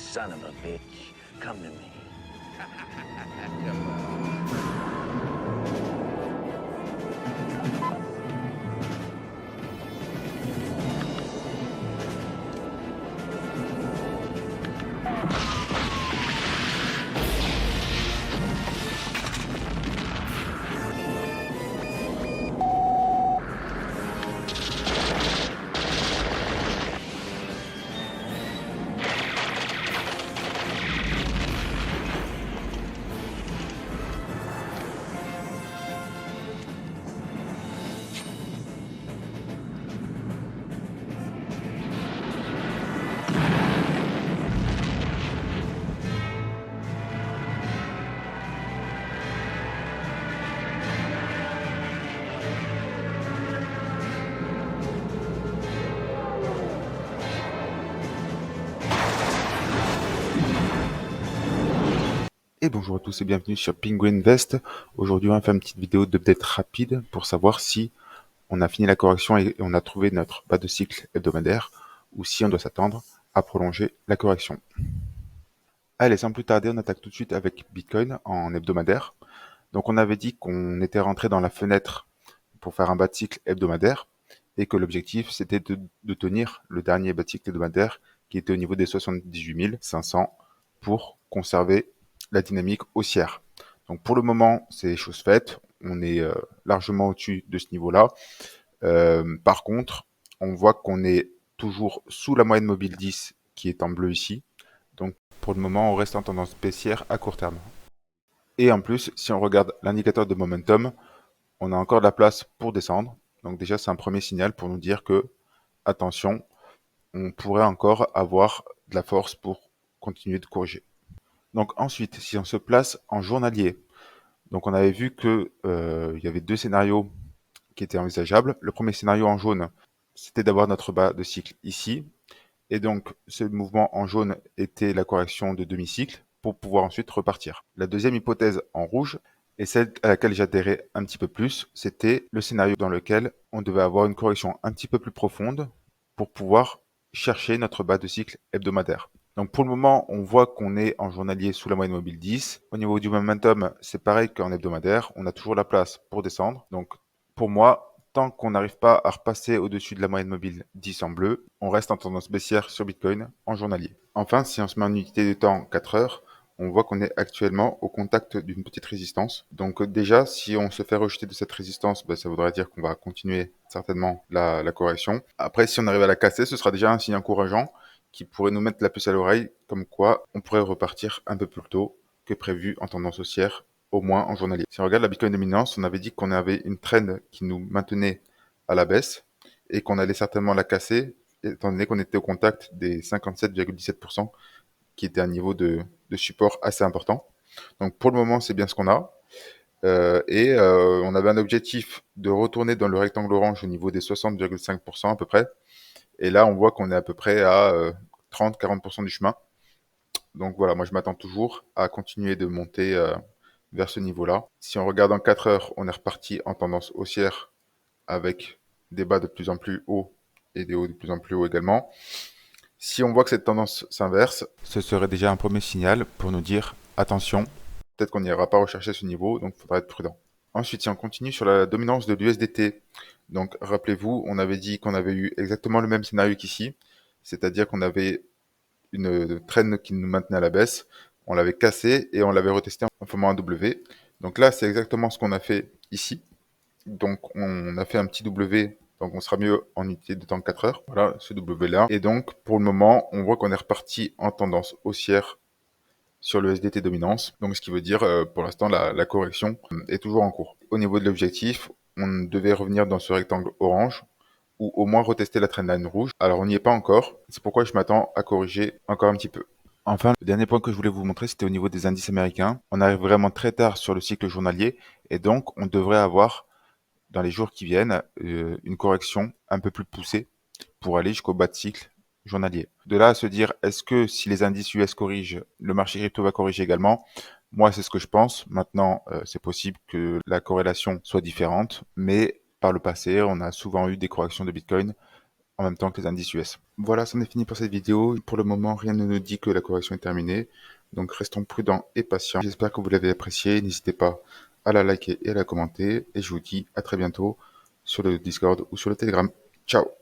son of a bitch. Come to me. Et bonjour à tous et bienvenue sur Penguin Vest. Aujourd'hui on va faire une petite vidéo d'update rapide pour savoir si on a fini la correction et on a trouvé notre bas de cycle hebdomadaire ou si on doit s'attendre à prolonger la correction. Allez, sans plus tarder, on attaque tout de suite avec Bitcoin en hebdomadaire. Donc on avait dit qu'on était rentré dans la fenêtre pour faire un bas de cycle hebdomadaire et que l'objectif c'était de tenir le dernier bas de cycle hebdomadaire qui était au niveau des 78 500 pour conserver la dynamique haussière. Donc pour le moment, c'est chose faite. On est largement au-dessus de ce niveau-là. Par contre, on voit qu'on est toujours sous la moyenne mobile 10 qui est en bleu ici. Donc pour le moment, on reste en tendance baissière à court terme. Et en plus, si on regarde l'indicateur de momentum, on a encore de la place pour descendre. Donc déjà, c'est un premier signal pour nous dire que, attention, on pourrait encore avoir de la force pour continuer de corriger. Donc ensuite, si on se place en journalier, donc on avait vu que il y avait deux scénarios qui étaient envisageables. Le premier scénario en jaune, c'était d'avoir notre bas de cycle ici. Et donc ce mouvement en jaune était la correction de demi-cycle pour pouvoir ensuite repartir. La deuxième hypothèse en rouge, et celle à laquelle j'adhérais un petit peu plus, c'était le scénario dans lequel on devait avoir une correction un petit peu plus profonde pour pouvoir chercher notre bas de cycle hebdomadaire. Donc pour le moment, on voit qu'on est en journalier sous la moyenne mobile 10. Au niveau du momentum, c'est pareil qu'en hebdomadaire. On a toujours la place pour descendre. Donc pour moi, tant qu'on n'arrive pas à repasser au-dessus de la moyenne mobile 10 en bleu, on reste en tendance baissière sur Bitcoin en journalier. Enfin, si on se met en unité de temps 4 heures, on voit qu'on est actuellement au contact d'une petite résistance. Donc déjà, si on se fait rejeter de cette résistance, ça voudrait dire qu'on va continuer certainement la correction. Après, si on arrive à la casser, ce sera déjà un signe encourageant qui pourrait nous mettre la puce à l'oreille, comme quoi on pourrait repartir un peu plus tôt que prévu en tendance haussière, au moins en journalier. Si on regarde la Bitcoin dominance, on avait dit qu'on avait une trend qui nous maintenait à la baisse et qu'on allait certainement la casser, étant donné qu'on était au contact des 57,17%, qui était un niveau de support assez important. Donc pour le moment, c'est bien ce qu'on a. On avait un objectif de retourner dans le rectangle orange au niveau des 60,5% à peu près. Et là, on voit qu'on est à peu près à 30-40% du chemin. Donc voilà, moi je m'attends toujours à continuer de monter vers ce niveau-là. Si on regarde en 4 heures, on est reparti en tendance haussière avec des bas de plus en plus hauts et des hauts de plus en plus hauts également. Si on voit que cette tendance s'inverse, ce serait déjà un premier signal pour nous dire attention, peut-être qu'on n'ira pas rechercher ce niveau, donc il faudra être prudent. Ensuite, si on continue sur la dominance de l'USDT, donc rappelez-vous, on avait dit qu'on avait eu exactement le même scénario qu'ici, c'est-à-dire qu'on avait une trend qui nous maintenait à la baisse, on l'avait cassé et on l'avait retesté en formant un W. Donc là, c'est exactement ce qu'on a fait ici. Donc on a fait un petit W, donc on sera mieux en unité de temps 4 heures. Voilà ce W là. Et donc pour le moment, on voit qu'on est reparti en tendance haussière sur le SDT dominance. Donc ce qui veut dire pour l'instant la correction est toujours en cours. Au niveau de l'objectif, on devait revenir dans ce rectangle orange ou au moins retester la trendline rouge. Alors on n'y est pas encore, c'est pourquoi je m'attends à corriger encore un petit peu. Enfin, le dernier point que je voulais vous montrer, c'était au niveau des indices américains. On arrive vraiment très tard sur le cycle journalier et donc on devrait avoir dans les jours qui viennent une correction un peu plus poussée pour aller jusqu'au bas de cycle journalier. De là à se dire, est-ce que si les indices US corrigent, le marché crypto va corriger également? Moi, c'est ce que je pense. Maintenant, c'est possible que la corrélation soit différente, mais par le passé, on a souvent eu des corrections de Bitcoin en même temps que les indices US. Voilà, c'en est fini pour cette vidéo. Pour le moment, rien ne nous dit que la correction est terminée. Donc restons prudents et patients. J'espère que vous l'avez apprécié. N'hésitez pas à la liker et à la commenter. Et je vous dis à très bientôt sur le Discord ou sur le Telegram. Ciao!